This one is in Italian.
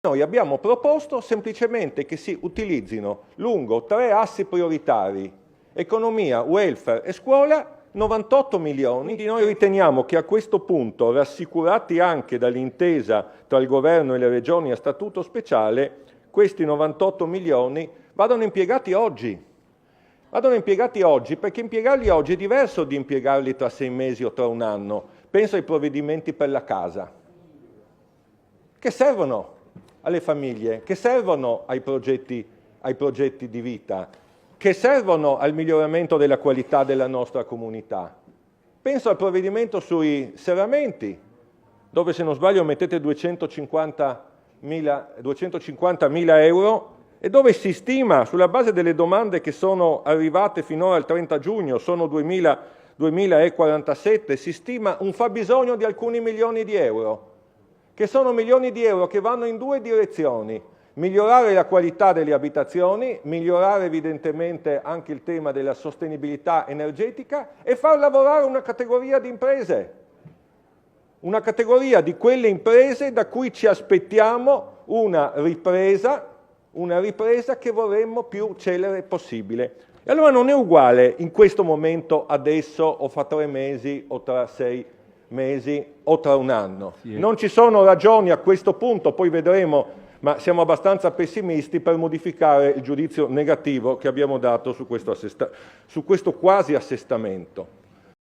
Noi abbiamo proposto semplicemente che si utilizzino lungo 3 assi prioritari, economia, welfare e scuola, 98 milioni. Quindi noi riteniamo che a questo punto, rassicurati anche dall'intesa tra il Governo e le Regioni a statuto speciale, questi 98 milioni vadano impiegati oggi. Vadano impiegati oggi, perché impiegarli oggi è diverso di impiegarli tra 6 mesi o tra un anno. Penso ai provvedimenti per la casa, che servono alle famiglie, che servono ai progetti di vita, che servono al miglioramento della qualità della nostra comunità. Penso al provvedimento sui serramenti, dove se non sbaglio mettete 250.000 euro e dove si stima, sulla base delle domande che sono arrivate finora al 30 giugno, sono 2.047, si stima un fabbisogno di alcuni milioni di euro, che sono milioni di euro che vanno in 2 direzioni: migliorare la qualità delle abitazioni, migliorare evidentemente anche il tema della sostenibilità energetica e far lavorare una categoria di imprese, una categoria di quelle imprese da cui ci aspettiamo una ripresa che vorremmo più celere possibile. E allora non è uguale in questo momento, adesso, o fra 3 mesi, o tra 6 mesi, o tra un anno. Sì. Non ci sono ragioni a questo punto, poi vedremo, ma siamo abbastanza pessimisti per modificare il giudizio negativo che abbiamo dato su questo quasi assestamento.